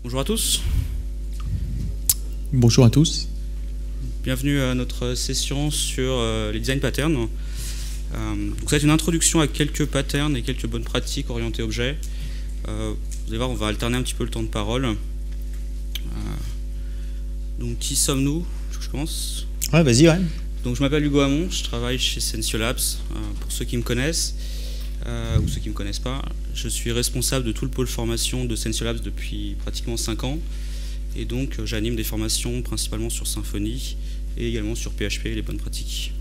Bonjour à tous. Bonjour à tous. Bienvenue à notre session sur les design patterns. Donc ça va être une introduction à quelques patterns et quelques bonnes pratiques orientées objets. Vous allez voir, on va alterner un petit peu le temps de parole. Donc qui sommes-nous? Je commence. Ouais, vas-y, ouais. Donc je m'appelle Hugo Hamon, je travaille chez Sensio Labs. Pour ceux qui me connaissent ou ceux qui ne me connaissent pas, je suis responsable de tout le pôle formation de Sensio Labs depuis pratiquement 5 ans. Et donc j'anime des formations principalement sur Symfony et également sur PHP, les bonnes pratiques.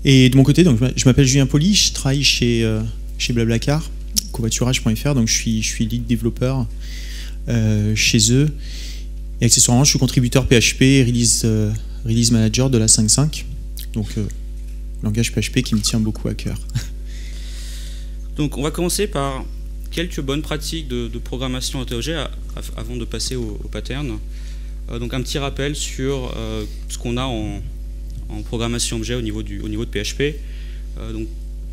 Et de mon côté, donc, je m'appelle Julien Poli, je travaille chez Blablacar, covoiturage.fr, donc je suis lead développeur chez eux. Et accessoirement, je suis contributeur PHP et release manager de la 5.5. Donc langage PHP qui me tient beaucoup à cœur. Donc on va commencer par quelques bonnes pratiques de programmation orientée objet avant de passer au pattern. Donc un petit rappel sur ce qu'on a en programmation objet au niveau de PHP. Donc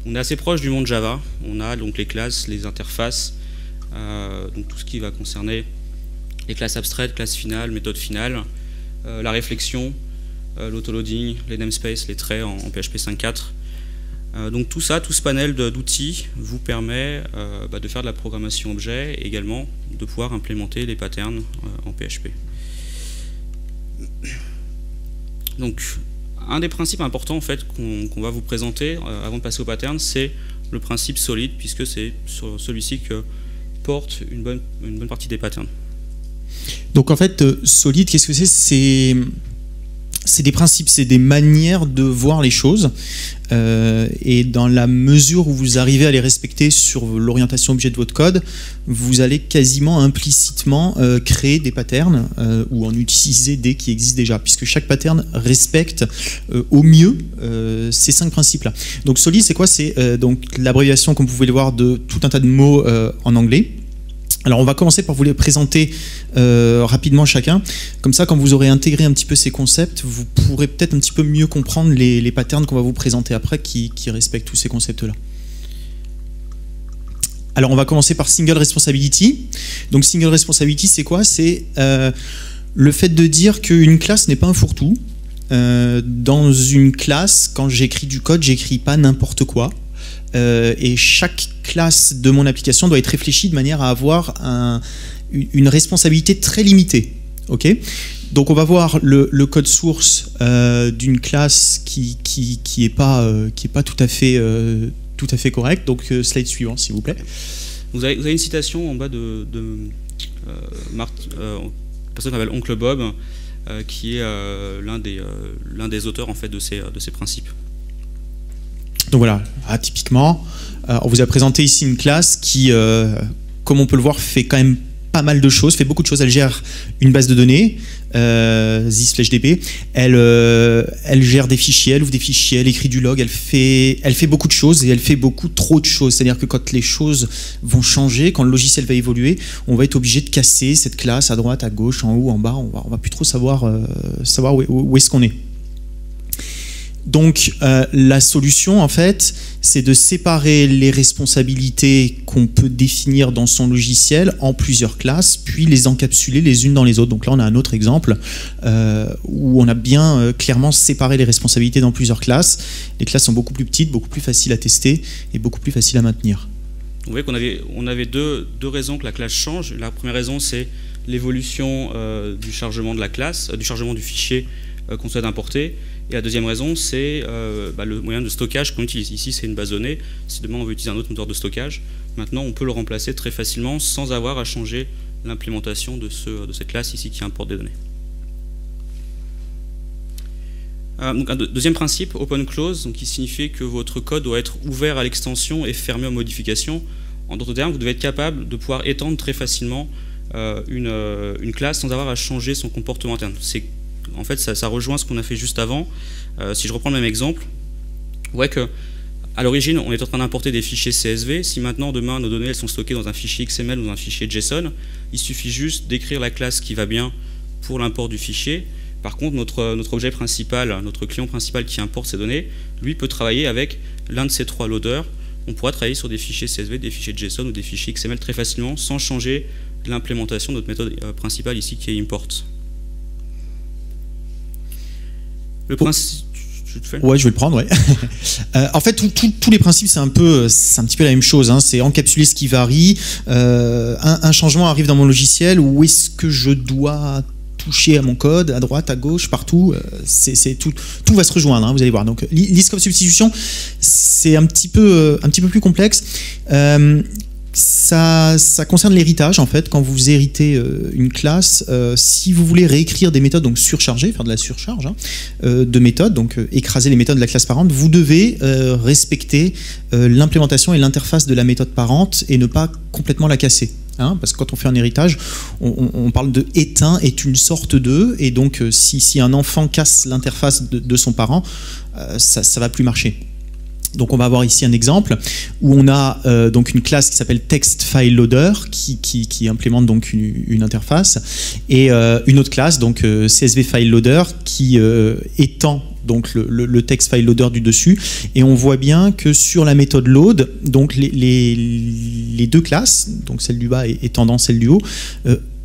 on est assez proche du monde Java. On a donc les classes, les interfaces, donc tout ce qui va concerner les classes abstraites, classes finales, méthodes finales, la réflexion, l'autoloading, les namespaces, les traits en PHP 5.4. Donc tout ça, tout ce panel d'outils vous permet de faire de la programmation objet et également de pouvoir implémenter les patterns en PHP. Donc un des principes importants en fait qu'on va vous présenter avant de passer au pattern, c'est le principe solide, puisque c'est sur celui-ci que porte une bonne partie des patterns. Donc en fait, solide, qu'est-ce que c'est? C'est des principes, c'est des manières de voir les choses, et dans la mesure où vous arrivez à les respecter sur l'orientation objet de votre code, vous allez quasiment implicitement créer des patterns ou en utiliser des qui existent déjà, puisque chaque pattern respecte au mieux ces 5 principes-là. Donc solide, c'est quoi? C'est donc l'abréviation, comme vous pouvez le voir, de tout un tas de mots en anglais. Alors on va commencer par vous les présenter rapidement chacun. Comme ça, quand vous aurez intégré un petit peu ces concepts, vous pourrez peut-être un petit peu mieux comprendre les patterns qu'on va vous présenter après qui respectent tous ces concepts-là. Alors on va commencer par single responsibility. Donc single responsibility, c'est quoi? C'est le fait de dire qu'une classe n'est pas un fourre-tout. Dans une classe, quand j'écris du code, j'écris pas n'importe quoi. Et chaque classe de mon application doit être réfléchie de manière à avoir une responsabilité très limitée. Okay, donc on va voir le code source d'une classe qui est pas tout à fait correct. Donc slide suivant s'il vous plaît. Vous avez une citation en bas de personne qui s'appelle Oncle Bob, qui est l'un des auteurs en fait de ces principes. Donc voilà, typiquement, on vous a présenté ici une classe qui, comme on peut le voir, fait quand même pas mal de choses, fait beaucoup de choses. Elle gère une base de données, this/db, elle gère des fichiers, elle ouvre des fichiers, elle écrit du log, elle fait beaucoup de choses et elle fait beaucoup trop de choses. C'est-à-dire que quand les choses vont changer, quand le logiciel va évoluer, on va être obligé de casser cette classe à droite, à gauche, en haut, en bas. On va plus trop savoir où est-ce qu'on est. Donc la solution en fait, c'est de séparer les responsabilités qu'on peut définir dans son logiciel en plusieurs classes, puis les encapsuler les unes dans les autres. Donc là on a un autre exemple où on a bien clairement séparé les responsabilités dans plusieurs classes. Les classes sont beaucoup plus petites, beaucoup plus faciles à tester et beaucoup plus faciles à maintenir. Vous voyez qu'on avait deux raisons que la classe change. La première raison, c'est l'évolution du chargement de la classe, du chargement du fichier qu'on souhaite importer. Et la deuxième raison, c'est le moyen de stockage qu'on utilise. Ici, c'est une base de données. Si demain, on veut utiliser un autre moteur de stockage, maintenant, on peut le remplacer très facilement sans avoir à changer l'implémentation de cette classe ici qui importe des données. Donc un deuxième principe, open close, donc qui signifie que votre code doit être ouvert à l'extension et fermé aux modifications. En d'autres termes, vous devez être capable de pouvoir étendre très facilement une classe sans avoir à changer son comportement interne. En fait, ça rejoint ce qu'on a fait juste avant. Si je reprends le même exemple, vous voyez qu'à l'origine, on est en train d'importer des fichiers CSV. Si maintenant, demain, nos données elles sont stockées dans un fichier XML ou dans un fichier JSON, il suffit juste d'écrire la classe qui va bien pour l'import du fichier. Par contre, notre objet principal, notre client principal qui importe ces données, lui peut travailler avec l'un de ces 3 loaders. On pourra travailler sur des fichiers CSV, des fichiers JSON ou des fichiers XML très facilement sans changer l'implémentation de notre méthode principale ici qui est import. Le principe... Ouais, je vais le prendre, ouais. En fait, tous les principes, c'est un petit peu la même chose, hein. C'est encapsuler ce qui varie. Un changement arrive dans mon logiciel, où est-ce que je dois toucher à mon code, à droite, à gauche, partout, tout va se rejoindre, hein, vous allez voir. Donc, l'ISCOP substitution, c'est un petit peu plus complexe. Ça concerne l'héritage en fait. Quand vous héritez une classe, si vous voulez réécrire des méthodes, donc surcharger, faire de la surcharge de méthodes, donc écraser les méthodes de la classe parente, vous devez respecter l'implémentation et l'interface de la méthode parente et ne pas complètement la casser. Hein, parce que quand on fait un héritage, on parle de éteint est une sorte de, et donc si un enfant casse l'interface de son parent, ça va plus marcher. Donc on va avoir ici un exemple où on a donc une classe qui s'appelle TextFileLoader qui implémente donc une interface, et une autre classe donc CSVFileLoader qui étend donc le TextFileLoader du dessus, et on voit bien que sur la méthode load, donc les deux classes, donc celle du bas étendant celle du haut,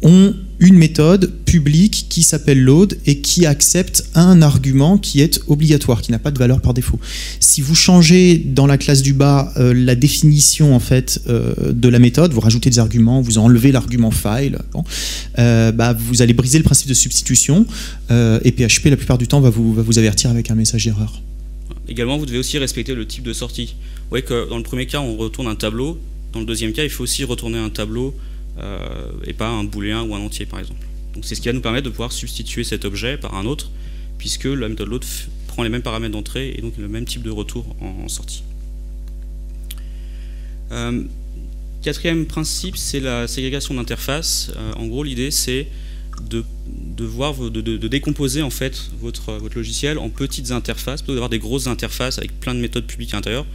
ont une méthode publique qui s'appelle load et qui accepte un argument qui est obligatoire, qui n'a pas de valeur par défaut. Si vous changez dans la classe du bas la définition en fait de la méthode, vous rajoutez des arguments, vous enlevez l'argument file, bon, vous allez briser le principe de substitution, et PHP la plupart du temps va vous avertir avec un message d'erreur. Également, vous devez aussi respecter le type de sortie. Vous voyez que dans le premier cas, on retourne un tableau. Dans le deuxième cas, il faut aussi retourner un tableau et pas un booléen ou un entier par exemple. Donc c'est ce qui va nous permettre de pouvoir substituer cet objet par un autre, puisque la méthode load prend les mêmes paramètres d'entrée et donc le même type de retour en sortie. Quatrième principe, c'est la ségrégation d'interface. En gros, l'idée c'est de décomposer en fait votre logiciel en petites interfaces, plutôt que d'avoir des grosses interfaces avec plein de méthodes publiques à l'intérieur.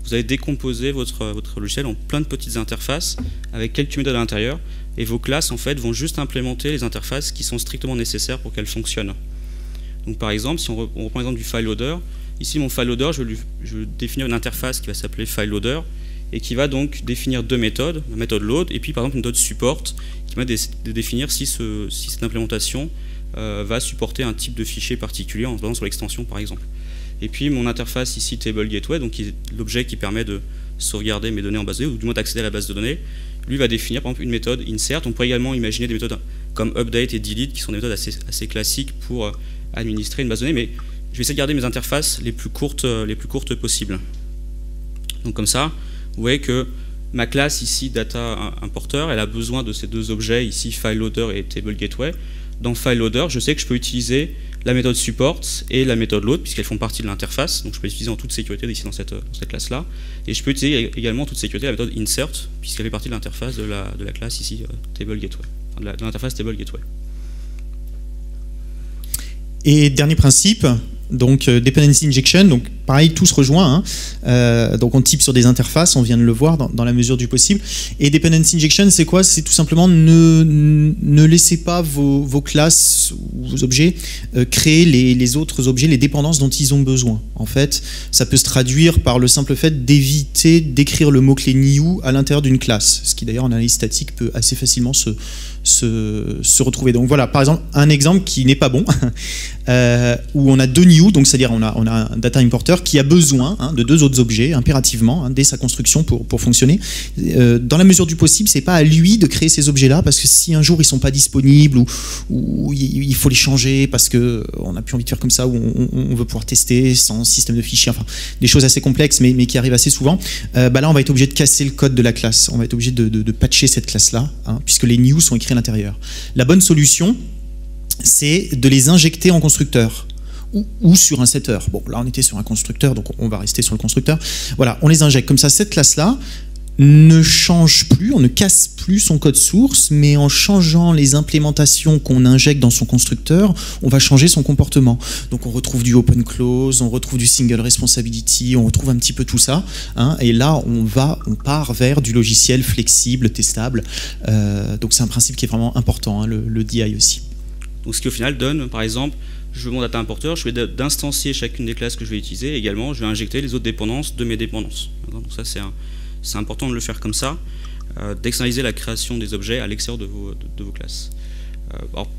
Vous allez décomposer votre logiciel en plein de petites interfaces avec quelques méthodes à l'intérieur, et vos classes en fait vont juste implémenter les interfaces qui sont strictement nécessaires pour qu'elles fonctionnent. Donc par exemple, si on reprend l'exemple du file loader, ici mon file loader, je vais définir une interface qui va s'appeler file loader et qui va donc définir deux méthodes, la méthode load et puis par exemple une méthode support qui va définir si cette implémentation va supporter un type de fichier particulier en se basant sur l'extension par exemple. Et puis mon interface ici table gateway, donc qui est l'objet qui permet de sauvegarder mes données en base de données, ou du moins d'accéder à la base de données, lui va définir par exemple une méthode insert. On pourrait également imaginer des méthodes comme update et delete qui sont des méthodes assez classiques pour administrer une base de données, mais je vais essayer de garder mes interfaces les plus courtes possibles. Donc comme ça, vous voyez que ma classe ici data importer, elle a besoin de ces deux objets ici file loader et table gateway. Dans file loader, je sais que je peux utiliser la méthode support et la méthode load puisqu'elles font partie de l'interface, donc je peux les utiliser en toute sécurité ici dans cette classe là, et je peux utiliser également en toute sécurité la méthode insert puisqu'elle fait partie de l'interface de la classe ici table gateway, enfin de l'interface table gateway. Et dernier principe, donc dependency injection, donc pareil, tout se rejoint, hein. Donc on type sur des interfaces, on vient de le voir dans la mesure du possible. Et dependency injection, c'est quoi? C'est tout simplement ne laissez pas vos classes ou vos objets créer les autres objets, les dépendances dont ils ont besoin. En fait, ça peut se traduire par le simple fait d'éviter d'écrire le mot-clé new à l'intérieur d'une classe, ce qui d'ailleurs en analyse statique peut assez facilement se retrouver. Donc voilà, par exemple, un exemple qui n'est pas bon, où on a deux new, donc c'est-à-dire on a un data importer qui a besoin de deux autres objets impérativement dès sa construction pour fonctionner. Dans la mesure du possible, c'est pas à lui de créer ces objets-là, parce que si un jour ils sont pas disponibles ou il faut les changer parce que on n'a plus envie de faire comme ça, ou on veut pouvoir tester sans système de fichiers, enfin des choses assez complexes mais qui arrivent assez souvent, là on va être obligé de casser le code de la classe, on va être obligé de patcher cette classe-là, puisque les new sont écrits à l'intérieur. La bonne solution, c'est de les injecter en constructeur ou sur un setter. Bon, là on était sur un constructeur, donc on va rester sur le constructeur. Voilà, on les injecte comme ça. Cette classe-là ne change plus, on ne casse plus son code source, mais en changeant les implémentations qu'on injecte dans son constructeur, on va changer son comportement. Donc on retrouve du open close, on retrouve du single responsibility, on retrouve un petit peu tout ça, et là on part vers du logiciel flexible, testable. Donc c'est un principe qui est vraiment important, le DI aussi. Donc ce qui au final donne, par exemple, je veux mon data importer, je vais d'instancier chacune des classes que je vais utiliser, et également je vais injecter les autres dépendances de mes dépendances. Donc ça c'est important de le faire comme ça. d'externaliser la création des objets à l'extérieur de vos classes. Alors,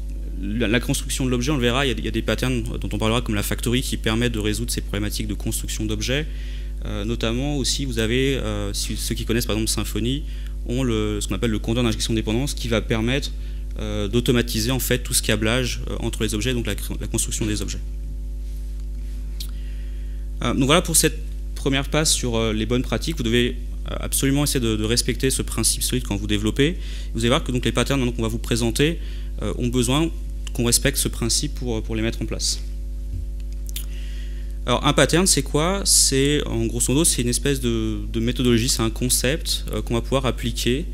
la construction de l'objet, on le verra, il y a des patterns dont on parlera comme la factory qui permettent de résoudre ces problématiques de construction d'objets. Notamment aussi, vous avez, ceux qui connaissent par exemple Symfony, ont ce qu'on appelle le compteur d'injection de dépendance qui va permettre d'automatiser en fait tout ce câblage entre les objets, donc la construction des objets. Donc voilà pour cette première passe sur les bonnes pratiques. Vous devez absolument essayer de respecter ce principe solide quand vous développez. Vous allez voir que donc, les patterns qu'on va vous présenter ont besoin qu'on respecte ce principe pour les mettre en place. Alors un pattern, c'est quoi? C'est en grosso modo, c'est une espèce de méthodologie, c'est un concept qu'on va pouvoir appliquer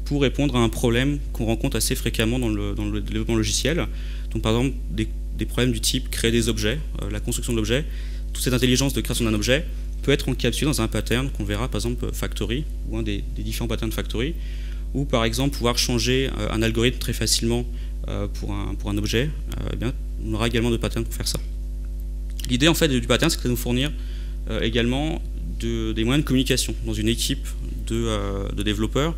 pour répondre à un problème qu'on rencontre assez fréquemment dans le développement logiciel. Donc par exemple des problèmes du type créer des objets, la construction de l'objet, toute cette intelligence de création d'un objet peut être encapsulée dans un pattern qu'on verra par exemple Factory, ou un des différents patterns Factory, ou par exemple pouvoir changer un algorithme très facilement pour un objet. Eh bien, on aura également des patterns pour faire ça. L'idée en fait du pattern, c'est de nous fournir également des moyens de communication dans une équipe de développeurs.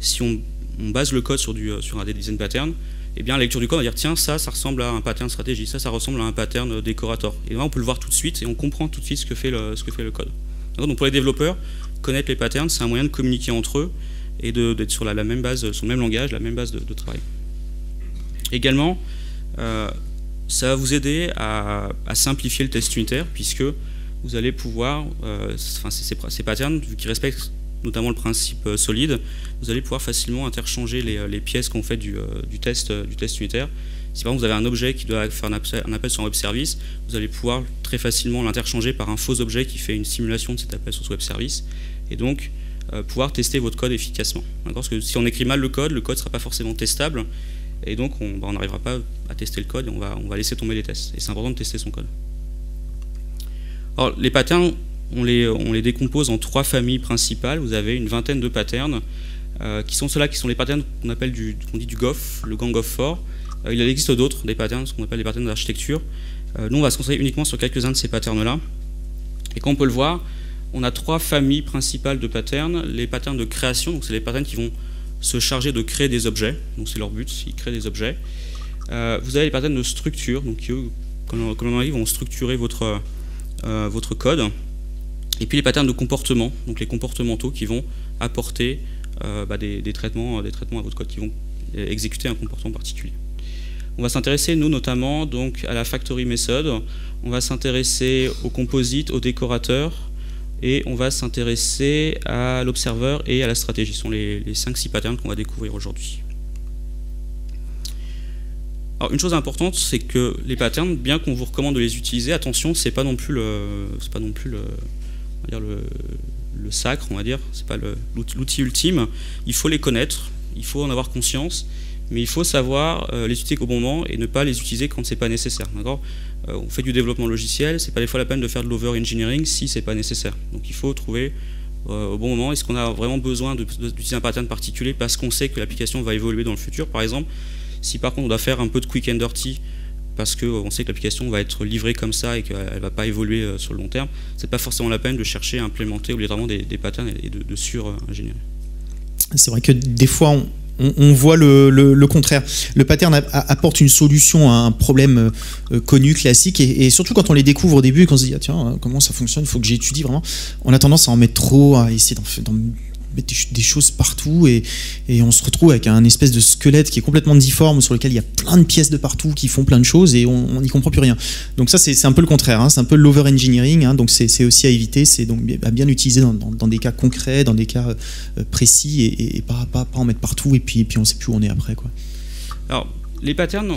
Si on base le code sur un des design patterns, eh bien la lecture du code, on va dire tiens, ça ressemble à un pattern stratégie, ça ressemble à un pattern décorator. Et là on peut le voir tout de suite et on comprend tout de suite ce que fait le code. Donc pour les développeurs, connaître les patterns, c'est un moyen de communiquer entre eux et d'être sur la même base, sur le même langage, la même base de travail. Également, ça va vous aider à simplifier le test unitaire, puisque vous allez pouvoir, ces patterns, vu qu'ils respectent notamment le principe solide, vous allez pouvoir facilement interchanger les pièces qu'on fait du test unitaire. Si par exemple vous avez un objet qui doit faire un appel sur un web service, vous allez pouvoir très facilement l'interchanger par un faux objet qui fait une simulation de cet appel sur ce web service, et donc pouvoir tester votre code efficacement. Parce que si on écrit mal le code ne sera pas forcément testable, et donc on n'arrivera pas à tester le code et on va laisser tomber les tests. Et c'est important de tester son code. Alors les patterns, on les décompose en 3 familles principales. Vous avez une vingtaine de patterns qui sont ceux-là qui sont les patterns qu'on appelle qu'on dit du GOF, le Gang of Four. Il existe d'autres, des patterns, ce qu'on appelle les patterns d'architecture. Nous on va se concentrer uniquement sur quelques-uns de ces patterns-là. Et comme on peut le voir, on a 3 familles principales de patterns. Les patterns de création, donc c'est les patterns qui vont se charger de créer des objets, donc c'est leur but, ils créent des objets. Vous avez les patterns de structure, donc qui eux, comme on dit, vont structurer votre code. Et puis les patterns de comportement, donc les comportementaux qui vont apporter des traitements à votre code, qui vont exécuter un comportement particulier. On va s'intéresser, nous, notamment donc, à la factory method, on va s'intéresser au composite, au décorateur, et on va s'intéresser à l'observer et à la stratégie. Ce sont les 5-6 patterns qu'on va découvrir aujourd'hui. Alors une chose importante, c'est que les patterns, bien qu'on vous recommande de les utiliser, attention, c'est pas non plus le sacre, on va dire, c'est pas l'outil ultime. Il faut les connaître, il faut en avoir conscience, mais il faut savoir les utiliser au bon moment et ne pas les utiliser quand c'est pas nécessaire. D'accord ? On fait du développement logiciel, c'est pas des fois la peine de faire de l'over-engineering si c'est pas nécessaire. Donc il faut trouver au bon moment, est-ce qu'on a vraiment besoin d'utiliser un pattern particulier parce qu'on sait que l'application va évoluer dans le futur, par exemple. Si par contre on doit faire un peu de quick and dirty parce qu'on sait que l'application va être livrée comme ça et qu'elle ne va pas évoluer sur le long terme, c'est pas forcément la peine de chercher à implémenter obligatoirement des patterns et de sur-ingénierie. C'est vrai que des fois on voit le contraire. Le pattern apporte une solution à un problème connu, classique, et surtout quand on les découvre au début, quand on se dit ah, tiens, comment ça fonctionne, il faut que j'étudie vraiment, on a tendance à en mettre trop, à essayer d'en mettre des choses partout, et on se retrouve avec un espèce de squelette qui est complètement difforme, sur lequel il y a plein de pièces de partout qui font plein de choses, et on n'y comprend plus rien. Donc ça c'est un peu le contraire, hein, c'est un peu l'over-engineering, hein, donc c'est aussi à éviter, c'est donc à bien utiliser dans des cas concrets, dans des cas précis, et pas en mettre partout, et puis on ne sait plus où on est après, quoi. Alors les patterns,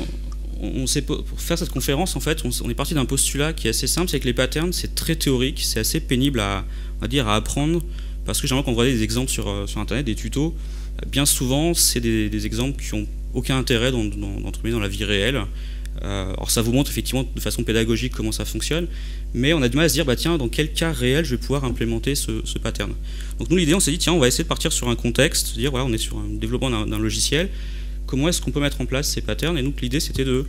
pour faire cette conférence, en fait, on est parti d'un postulat qui est assez simple, c'est que les patterns c'est très théorique, c'est assez pénible à apprendre. Parce que généralement quand vous regardez des exemples sur internet, des tutos, bien souvent c'est des exemples qui n'ont aucun intérêt dans la vie réelle. Alors ça vous montre effectivement de façon pédagogique comment ça fonctionne, mais on a du mal à se dire bah tiens, dans quel cas réel je vais pouvoir implémenter ce pattern. Donc nous l'idée, on s'est dit tiens, on va essayer de partir sur un contexte, se dire voilà, on est sur un développement d'un logiciel, comment est-ce qu'on peut mettre en place ces patterns, et donc l'idée c'était de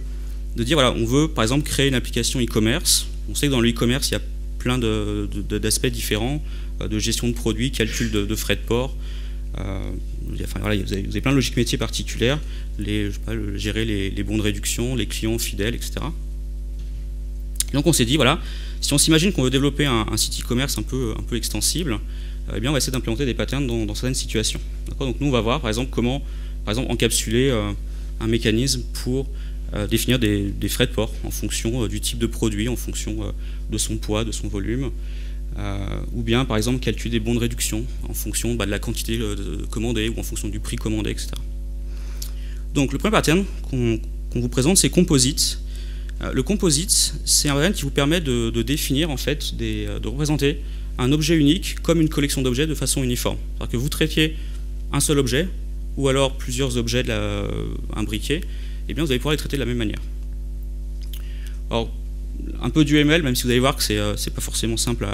dire voilà, on veut par exemple créer une application e-commerce. On sait que dans le e-commerce il y a plein d'aspects différents, de gestion de produits, calcul de frais de port, Enfin, voilà, vous avez plein de logiques métiers particulières, gérer les bons de réduction, les clients fidèles, etc. Donc on s'est dit, voilà, si on s'imagine qu'on veut développer un site e-commerce un peu extensible, eh bien on va essayer d'implémenter des patterns dans certaines situations. Donc nous on va voir par exemple comment encapsuler un mécanisme pour définir des frais de port en fonction du type de produit, en fonction de son poids, de son volume, ou bien par exemple calculer des bons de réduction en fonction de la quantité commandée ou en fonction du prix commandé, etc. Donc le premier pattern qu'on vous présente, c'est Composite. Le Composite, c'est un pattern qui vous permet de définir, en fait, de représenter un objet unique comme une collection d'objets de façon uniforme. C'est-à-dire que vous traitiez un seul objet ou alors plusieurs objets imbriqués, eh bien vous allez pouvoir les traiter de la même manière. Alors, un peu d'UML, même si vous allez voir que c'est pas forcément simple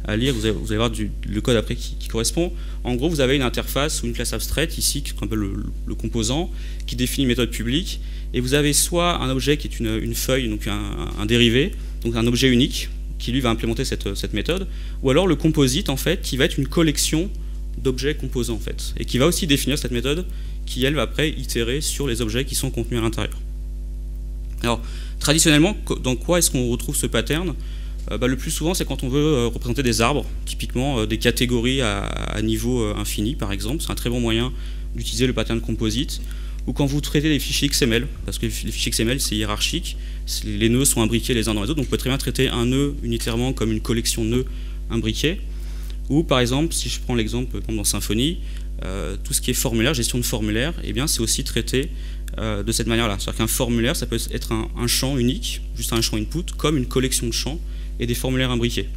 à lire, vous allez voir le code après qui correspond. En gros, vous avez une interface ou une classe abstraite ici, qui est un peu le composant, qui définit une méthode publique, et vous avez soit un objet qui est une feuille, donc un dérivé, donc un objet unique, qui lui va implémenter cette méthode, ou alors le composite, en fait, qui va être une collection d'objets composants, en fait, et qui va aussi définir cette méthode, qui elle va après itérer sur les objets qui sont contenus à l'intérieur. Alors, traditionnellement, dans quoi est-ce qu'on retrouve ce pattern ? Le plus souvent, c'est quand on veut représenter des arbres, typiquement des catégories à niveau infini, par exemple. C'est un très bon moyen d'utiliser le pattern composite. Ou quand vous traitez des fichiers XML, parce que les fichiers XML, c'est hiérarchique, les nœuds sont imbriqués les uns dans les autres, donc vous pouvez très bien traiter un nœud unitairement comme une collection de nœuds imbriqués. Ou par exemple, si je prends l'exemple dans Symfony, tout ce qui est formulaire, gestion de formulaire, eh bien c'est aussi traité de cette manière-là. C'est-à-dire qu'un formulaire, ça peut être un champ unique, juste un champ input, comme une collection de champs et des formulaires imbriqués.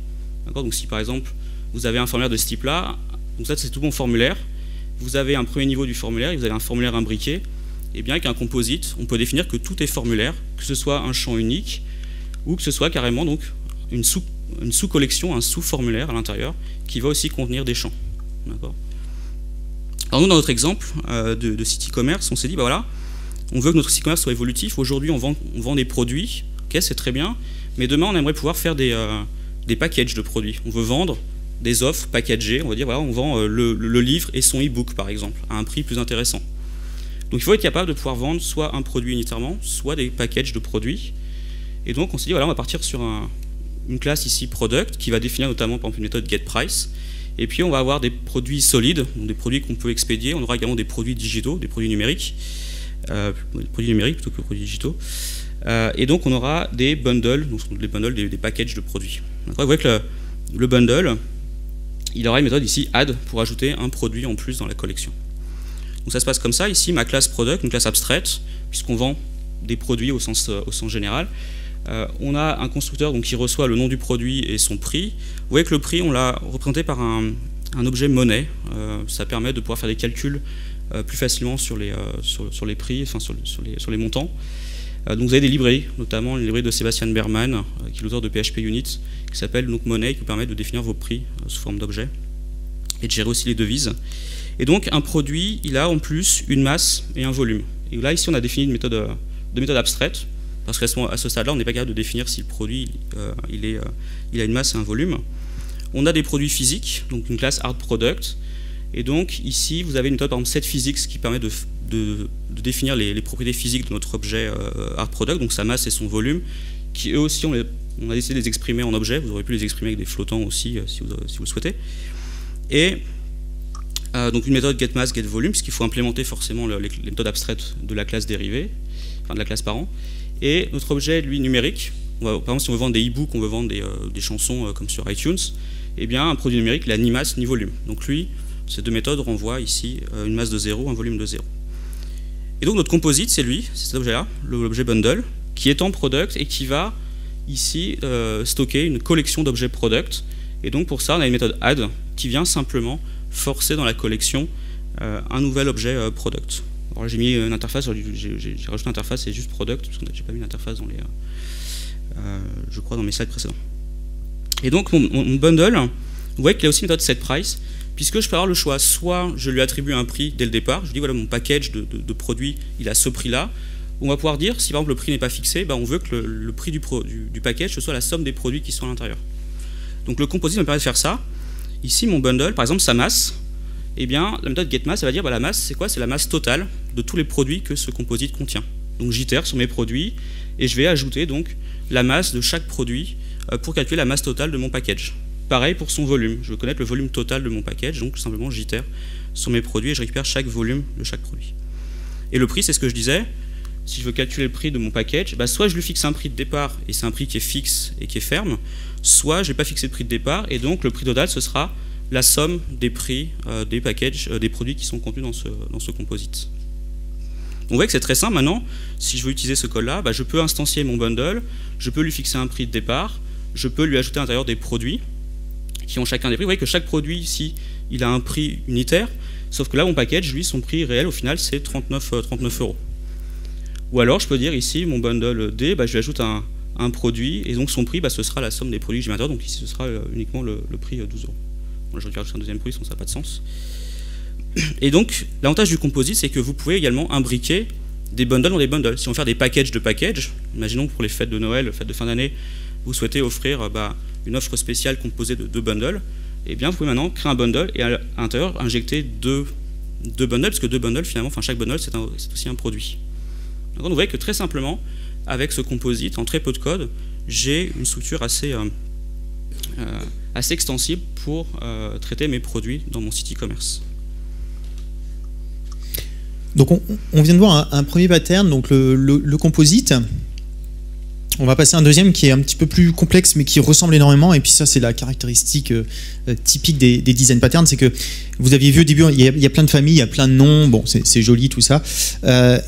Donc si par exemple, vous avez un formulaire de ce type-là, donc ça c'est tout bon formulaire, vous avez un premier niveau du formulaire, et vous avez un formulaire imbriqué, et bien avec un composite, on peut définir que tout est formulaire, que ce soit un champ unique, ou que ce soit carrément donc une sous-collection, un sous-formulaire à l'intérieur, qui va aussi contenir des champs. Alors nous, dans notre exemple de site e-commerce, on s'est dit, bah voilà, on veut que notre site e-commerce soit évolutif. Aujourd'hui, on vend des produits, ok, c'est très bien, mais demain, on aimerait pouvoir faire des packages de produits. On veut vendre des offres packagées, on va dire, voilà, on vend le livre et son e-book, par exemple, à un prix plus intéressant. Donc il faut être capable de pouvoir vendre soit un produit unitairement, soit des packages de produits. Et donc on s'est dit, voilà, on va partir sur une classe ici, product, qui va définir notamment, par exemple, une méthode getPrice. Et puis on va avoir des produits solides, donc des produits qu'on peut expédier. On aura également des produits digitaux, des produits numériques, plutôt que des produits digitaux. Et donc on aura des bundles, donc des bundles, des packages de produits. Vous voyez que le bundle, il aura une méthode ici add pour ajouter un produit en plus dans la collection. Donc ça se passe comme ça. Ici, ma classe product, une classe abstraite, puisqu'on vend des produits au sens général. On a un constructeur donc, qui reçoit le nom du produit et son prix. Vous voyez que le prix, on l'a représenté par un objet monnaie. Ça permet de pouvoir faire des calculs plus facilement sur les prix, enfin sur les montants. Donc vous avez des librairies, notamment une librairie de Sebastian Berman, qui est l'auteur de PHP Unit, qui s'appelle donc Money, qui vous permet de définir vos prix sous forme d'objet et de gérer aussi les devises. Et donc un produit, il a en plus une masse et un volume. Et là, ici, on a défini deux méthodes abstraites, parce qu'à ce stade-là, on n'est pas capable de définir si le produit il a une masse et un volume. On a des produits physiques, donc une classe hard product. Et donc ici, vous avez une méthode par exemple setPhysics qui permet de définir les propriétés physiques de notre objet hard product, donc sa masse et son volume, qui eux aussi, on a décidé de les exprimer en objet. Vous aurez pu les exprimer avec des flottants aussi, si vous le souhaitez. Et donc une méthode getMass, getVolume, puisqu'il faut implémenter forcément les méthodes abstraites de la classe dérivée, enfin de la classe parent. Et notre objet, lui, numérique, par exemple, si on veut vendre des e-books, on veut vendre des chansons comme sur iTunes, eh bien, un produit numérique, il a ni masse ni volume. Donc lui, ces deux méthodes renvoient ici une masse de 0, un volume de 0. Et donc notre composite, c'est cet objet-là, l'objet bundle, qui est en product et qui va ici stocker une collection d'objets product. Et donc pour ça, on a une méthode add qui vient simplement forcer dans la collection un nouvel objet product. Alors j'ai mis une interface, j'ai rajouté une interface, c'est juste product, parce que j'ai pas mis une interface dans je crois dans mes slides précédents. Et donc mon bundle, vous voyez qu'il y a aussi une méthode setPrice, puisque je peux avoir le choix, soit je lui attribue un prix dès le départ, je dis voilà mon package de produits, il a ce prix-là. On va pouvoir dire, si par exemple le prix n'est pas fixé, on veut que le prix du package ce soit la somme des produits qui sont à l'intérieur. Donc le composite me permet de faire ça. Ici mon bundle, par exemple sa masse, eh bien, la méthode getMass, ça va dire la masse, c'est quoi? C'est la masse totale de tous les produits que ce composite contient. Donc j'itère sur mes produits et je vais ajouter donc la masse de chaque produit pour calculer la masse totale de mon package. Pareil pour son volume, je veux connaître le volume total de mon package, donc simplement j'itère sur mes produits et je récupère chaque volume de chaque produit. Et le prix, c'est ce que je disais, si je veux calculer le prix de mon package, soit je lui fixe un prix de départ et c'est un prix qui est fixe et qui est ferme, soit je n'ai pas fixé de prix de départ et donc le prix total ce sera la somme des prix des packages, des produits qui sont contenus dans ce composite. On voit que c'est très simple maintenant, si je veux utiliser ce code-là, je peux instancier mon bundle, je peux lui fixer un prix de départ, je peux lui ajouter à l'intérieur des produits qui ont chacun des prix. Vous voyez que chaque produit ici, il a un prix unitaire, sauf que là, mon package, lui, son prix réel, au final, c'est 39 €. Ou alors, je peux dire ici, mon bundle D, je lui ajoute un produit, et donc son prix, ce sera la somme des produits que j'ai à l'intérieur, donc ici, ce sera uniquement le prix 12 €. Bon, je vais rajouter un deuxième produit, sinon ça n'a pas de sens. Et donc, l'avantage du composite, c'est que vous pouvez également imbriquer des bundles dans des bundles. Si on veut faire des packages de packages, imaginons que pour les fêtes de Noël, fêtes de fin d'année, vous souhaitez offrir une offre spéciale composée de 2 bundles, et bien vous pouvez maintenant créer un bundle et à l'intérieur injecter deux bundles, parce que 2 bundles finalement, chaque bundle c'est aussi un produit. Donc vous voyez que très simplement, avec ce composite, en très peu de code, j'ai une structure assez extensible pour traiter mes produits dans mon site e-commerce. Donc on vient de voir un premier pattern, donc le composite. On va passer à un deuxième qui est un petit peu plus complexe mais qui ressemble énormément, et puis ça c'est la caractéristique typique des design patterns, c'est que vous aviez vu au début, il y a plein de familles, il y a plein de noms, bon c'est joli tout ça,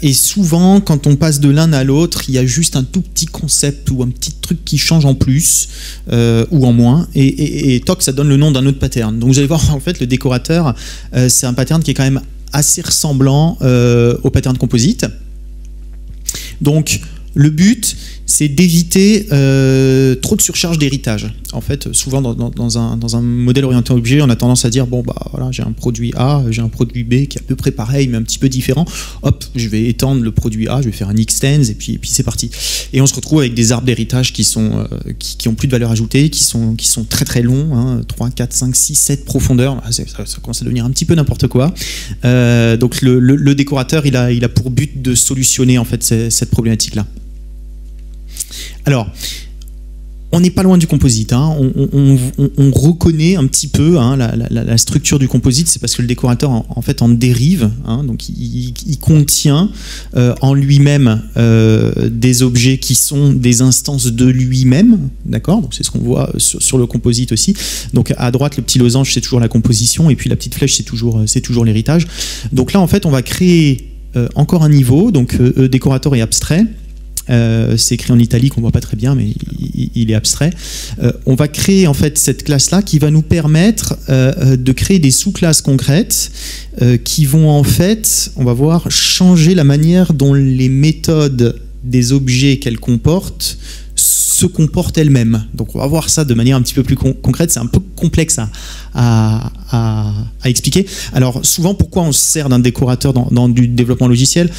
et souvent quand on passe de l'un à l'autre, il y a juste un tout petit concept ou un petit truc qui change en plus ou en moins, et toc, ça donne le nom d'un autre pattern. Donc vous allez voir en fait le décorateur, c'est un pattern qui est quand même assez ressemblant au pattern composite. Donc le but, c'est d'éviter trop de surcharge d'héritage. En fait, souvent dans un modèle orienté objet, on a tendance à dire bon voilà, j'ai un produit A, j'ai un produit B qui est à peu près pareil mais un petit peu différent. Hop, je vais étendre le produit A, je vais faire un extends et puis c'est parti. Et on se retrouve avec des arbres d'héritage qui ont plus de valeur ajoutée, qui sont très très longs, 3, 4, 5, 6, 7 profondeurs. Ça commence à devenir un petit peu n'importe quoi. Donc le décorateur, il a pour but de solutionner en fait cette problématique-là. Alors, on n'est pas loin du composite, hein. On reconnaît un petit peu la structure du composite, c'est parce que le décorateur en fait en dérive, hein. Donc il contient en lui-même des objets qui sont des instances de lui-même, d'accord? Donc c'est ce qu'on voit sur le composite aussi. Donc à droite, le petit losange, c'est toujours la composition, et puis la petite flèche, c'est toujours l'héritage. Donc là, en fait, on va créer encore un niveau, donc décorateur et abstrait. C'est écrit en italique, on voit pas très bien, mais il est abstrait. On va créer en fait cette classe-là qui va nous permettre de créer des sous-classes concrètes qui vont en fait, on va voir, changer la manière dont les méthodes des objets qu'elles comportent se comportent elles-mêmes. Donc on va voir ça de manière un petit peu plus concrète. C'est un peu complexe à expliquer. Alors souvent, pourquoi on se sert d'un décorateur dans du développement logiciel?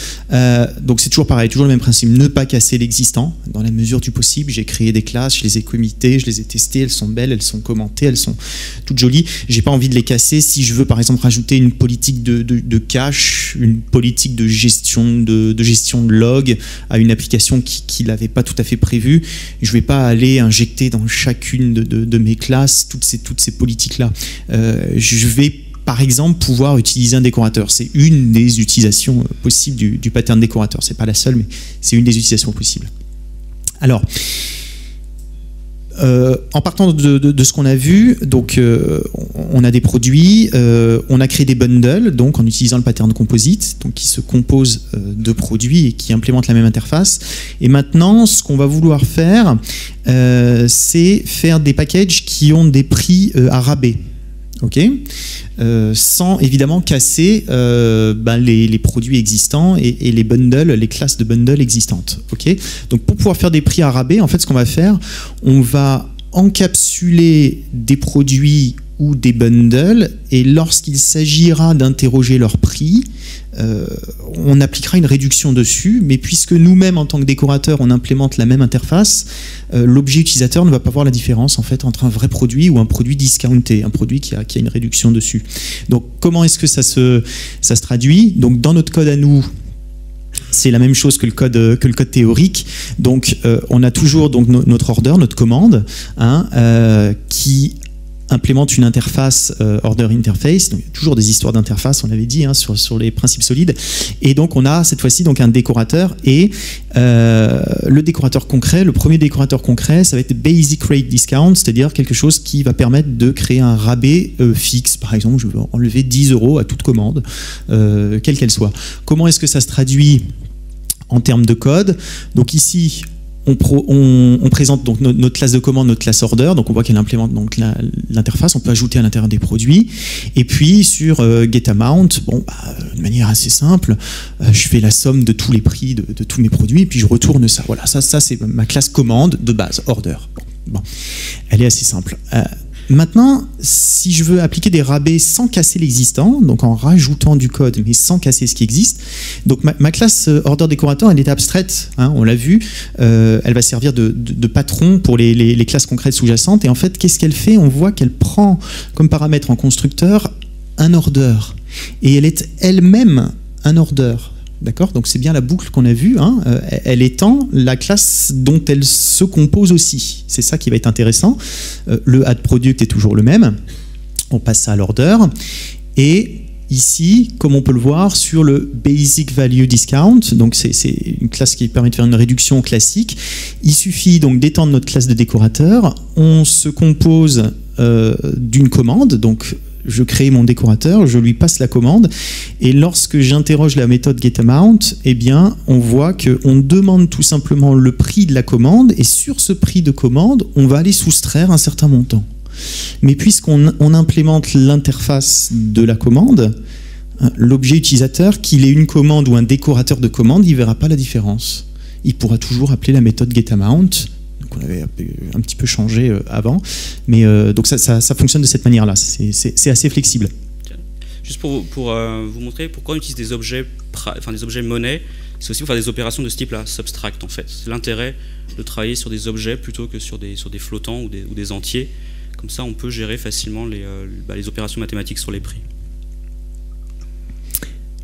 Donc c'est toujours pareil, toujours le même principe, ne pas casser l'existant. Dans la mesure du possible, j'ai créé des classes, je les ai committées, je les ai testées, elles sont belles, elles sont commentées, elles sont toutes jolies. J'ai pas envie de les casser. Si je veux par exemple rajouter une politique de cache, une politique de gestion de log à une application qui l'avait pas tout à fait prévue, je vais pas aller injecter dans chacune de mes classes toutes ces politiques-là. Je vais par exemple pouvoir utiliser un décorateur. C'est une des utilisations possibles du pattern décorateur. C'est pas la seule, mais c'est une des utilisations possibles. Alors, en partant de ce qu'on a vu, donc on a des produits, on a créé des bundles, donc en utilisant le pattern composite, donc qui se compose de produits et qui implémente la même interface. Et maintenant, ce qu'on va vouloir faire, c'est faire des packages qui ont des prix à rabais. Okay, sans évidemment casser les produits existants et les bundles, les classes de bundles existantes. Okay, donc pour pouvoir faire des prix à rabais, en fait, ce qu'on va faire, on va encapsuler des produits ou des bundles, et lorsqu'il s'agira d'interroger leur prix, on appliquera une réduction dessus, mais puisque nous-mêmes en tant que décorateur on implémente la même interface, l'objet utilisateur ne va pas voir la différence en fait entre un vrai produit ou un produit discounté, un produit qui a une réduction dessus. Donc comment est-ce que ça se traduit? Donc dans notre code à nous, c'est la même chose que le code théorique. Donc on a toujours donc notre order, notre commande, qui implémente une interface order interface. Donc, il y a toujours des histoires d'interface, on l'avait dit, sur les principes solides. Et donc on a cette fois-ci donc un décorateur, et le décorateur concret, le premier décorateur concret, ça va être basic rate discount, c'est-à-dire quelque chose qui va permettre de créer un rabais fixe. Par exemple, je veux enlever 10 € à toute commande, quelle qu'elle soit. Comment est-ce que ça se traduit en termes de code? Donc ici, on présente donc notre classe de commande, notre classe order, donc on voit qu'elle implémente donc l'interface, on peut ajouter à l'intérieur des produits, et puis sur getAmount, de manière assez simple, je fais la somme de tous les prix de tous mes produits, et puis je retourne ça. Voilà, ça c'est ma classe commande de base, order. Bon. Elle est assez simple. Maintenant, si je veux appliquer des rabais sans casser l'existant, donc en rajoutant du code mais sans casser ce qui existe, donc ma classe order décorateur, elle est abstraite, on l'a vu, elle va servir de patron pour les classes concrètes sous-jacentes, et en fait qu'est-ce qu'elle fait? On voit qu'elle prend comme paramètre en constructeur un order, et elle est elle-même un order. D'accord? Donc c'est bien la boucle qu'on a vue, elle étend la classe dont elle se compose aussi. C'est ça qui va être intéressant. Le add product est toujours le même. On passe ça à l'order. Et ici, comme on peut le voir sur le basic value discount, donc c'est une classe qui permet de faire une réduction classique. Il suffit donc d'étendre notre classe de décorateur. On se compose d'une commande, donc je crée mon décorateur, je lui passe la commande, et lorsque j'interroge la méthode getAmount, eh bien, on voit qu'on demande tout simplement le prix de la commande, et sur ce prix de commande, on va aller soustraire un certain montant. Mais puisqu'on implémente l'interface de la commande, l'objet utilisateur, qu'il ait une commande ou un décorateur de commande, il ne verra pas la différence. Il pourra toujours appeler la méthode getAmount, qu'on avait un petit peu changé avant, mais donc ça fonctionne de cette manière-là, c'est assez flexible. Juste pour vous montrer pourquoi on utilise des objets monnaie, c'est aussi pour faire des opérations de ce type-là, subtract en fait. C'est l'intérêt de travailler sur des objets plutôt que sur des flottants ou des entiers. Comme ça, on peut gérer facilement les opérations mathématiques sur les prix.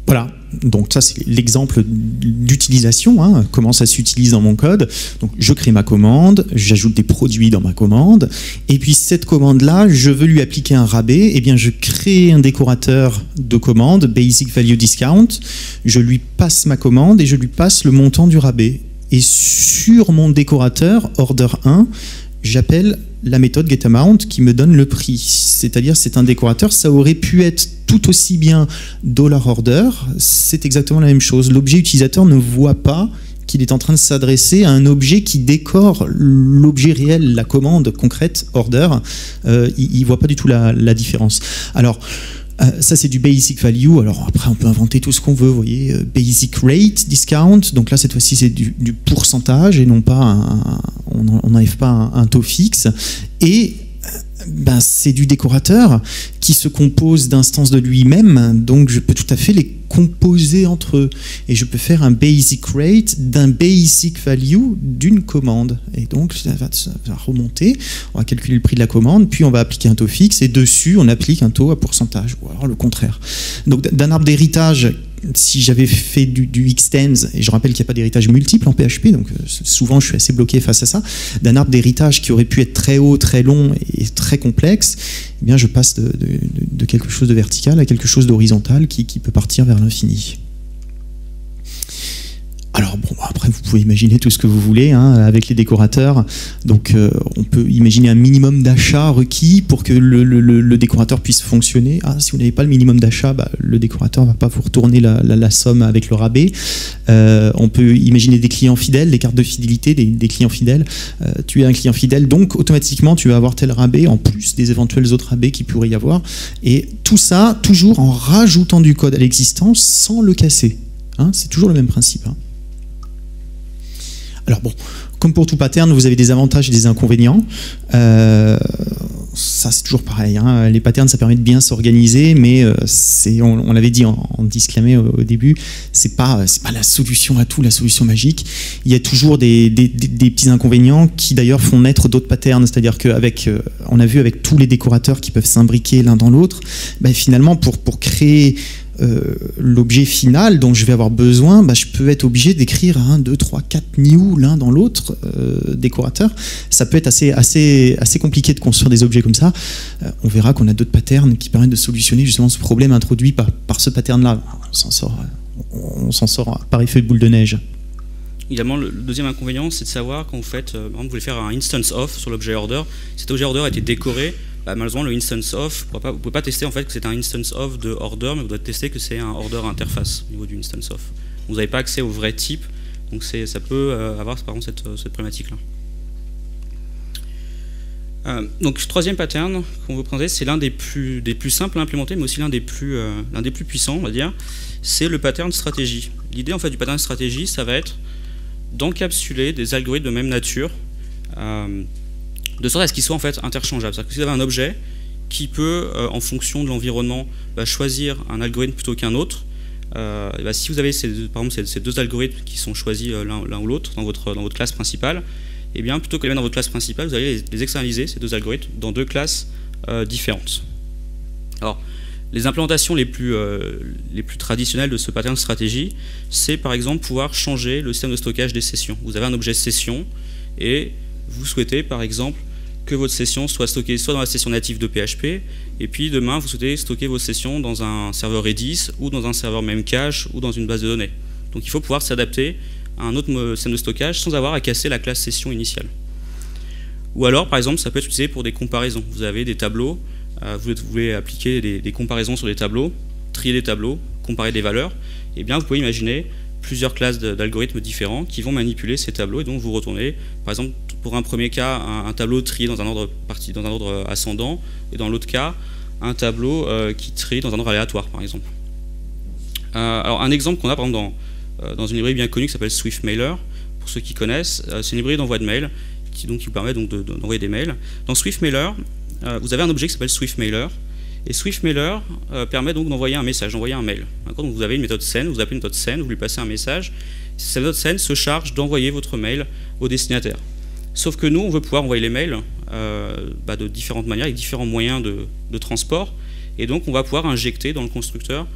Voilà, donc ça c'est l'exemple d'utilisation, comment ça s'utilise dans mon code. Donc je crée ma commande, j'ajoute des produits dans ma commande, et puis cette commande-là, je veux lui appliquer un rabais, et bien je crée un décorateur de commande, basic value discount, je lui passe ma commande et je lui passe le montant du rabais. Et sur mon décorateur, order 1, j'appelle la méthode getAmount qui me donne le prix. C'est-à-dire c'est un décorateur, ça aurait pu être tout aussi bien $order, c'est exactement la même chose. L'objet utilisateur ne voit pas qu'il est en train de s'adresser à un objet qui décore l'objet réel, la commande concrète, order. Il ne voit pas du tout la différence. Alors, ça c'est du basic value. Alors après on peut inventer tout ce qu'on veut, vous voyez, basic rate discount, donc là cette fois-ci c'est du pourcentage et non pas on n'enlève pas un taux fixe, et c'est du décorateur qui se compose d'instances de lui-même, donc je peux tout à fait les composer entre eux, et je peux faire un basic rate d'un basic value d'une commande, et donc ça va remonter, on va calculer le prix de la commande, puis on va appliquer un taux fixe, et dessus on applique un taux à pourcentage, ou alors le contraire. Donc d'un arbre d'héritage, si j'avais fait du extends, et je rappelle qu'il n'y a pas d'héritage multiple en PHP, donc souvent je suis assez bloqué face à ça, d'un arbre d'héritage qui aurait pu être très haut, très long et très complexe, eh bien je passe de quelque chose de vertical à quelque chose d'horizontal qui peut partir vers l'infini. Alors bon, après vous pouvez imaginer tout ce que vous voulez avec les décorateurs. Donc on peut imaginer un minimum d'achat requis pour que le décorateur puisse fonctionner. Si vous n'avez pas le minimum d'achat, le décorateur ne va pas vous retourner la somme avec le rabais. On peut imaginer des clients fidèles, des cartes de fidélité, des clients fidèles. Tu es un client fidèle, donc automatiquement tu vas avoir tel rabais en plus des éventuels autres rabais qu'il pourrait y avoir. Et tout ça toujours en rajoutant du code à l'existant sans le casser. C'est toujours le même principe. Alors bon, comme pour tout pattern, vous avez des avantages et des inconvénients. ça c'est toujours pareil, hein. Les patterns ça permet de bien s'organiser, mais on l'avait dit en disclaimer au début, c'est pas la solution à tout, la solution magique. Il y a toujours des petits inconvénients qui d'ailleurs font naître d'autres patterns, c'est-à-dire on a vu avec tous les décorateurs qui peuvent s'imbriquer l'un dans l'autre, finalement pour créer l'objet final dont je vais avoir besoin, je peux être obligé d'écrire 1, 2, 3, 4 new l'un dans l'autre décorateur. Ça peut être assez compliqué de construire des objets comme ça. On verra qu'on a d'autres patterns qui permettent de solutionner justement ce problème introduit par ce pattern-là. On s'en sort par effet de boule de neige. Également, le deuxième inconvénient, c'est de savoir quand vous faites, par exemple, vous voulez faire un instance of sur l'objet order. Cet objet order a été décoré. Malheureusement, le instance of, vous ne pouvez pas tester en fait que c'est un instance of de order, mais vous devez tester que c'est un order interface au niveau du instance of. Vous n'avez pas accès au vrai type, donc ça peut avoir par exemple cette problématique-là. Donc, troisième pattern qu'on veut présenter, c'est l'un des plus simples à implémenter, mais aussi l'un des plus puissants, on va dire. C'est le pattern stratégie. L'idée en fait du pattern stratégie, ça va être d'encapsuler des algorithmes de même nature. De sorte à ce qu'ils soient en fait interchangeables. C'est-à-dire que si vous avez un objet qui peut, en fonction de l'environnement, choisir un algorithme plutôt qu'un autre, si vous avez par exemple ces deux algorithmes qui sont choisis l'un ou l'autre dans votre classe principale, plutôt que les mettre dans votre classe principale, vous allez les externaliser, ces deux algorithmes, dans deux classes différentes. Alors, les implémentations les plus traditionnelles de ce pattern stratégie, c'est par exemple pouvoir changer le système de stockage des sessions. Vous avez un objet session et vous souhaitez par exemple que votre session soit stockée soit dans la session native de PHP, et puis demain vous souhaitez stocker vos sessions dans un serveur Redis ou dans un serveur Memcache ou dans une base de données. Donc il faut pouvoir s'adapter à un autre système de stockage sans avoir à casser la classe session initiale. Ou alors par exemple ça peut être utilisé pour des comparaisons. Vous avez des tableaux, vous voulez appliquer des comparaisons sur des tableaux, trier des tableaux, comparer des valeurs, et bien vous pouvez imaginer plusieurs classes d'algorithmes différents qui vont manipuler ces tableaux, et donc vous retournez, par exemple, pour un premier cas, un tableau trié dans un ordre ascendant, et dans l'autre cas, un tableau qui trie dans un ordre aléatoire, par exemple. Alors, un exemple qu'on a, par exemple, dans une librairie bien connue qui s'appelle SwiftMailer, pour ceux qui connaissent, c'est une librairie d'envoi de mails qui vous permet donc d'envoyer des mails. Dans SwiftMailer, vous avez un objet qui s'appelle SwiftMailer, et SwiftMailer permet donc d'envoyer un message, d'envoyer un mail. Donc vous avez une méthode send, vous appelez une méthode send, vous lui passez un message. Cette méthode send se charge d'envoyer votre mail au destinataire. Sauf que nous, on veut pouvoir envoyer les mails de différentes manières, avec différents moyens de transport. Et donc on va pouvoir injecter dans le constructeur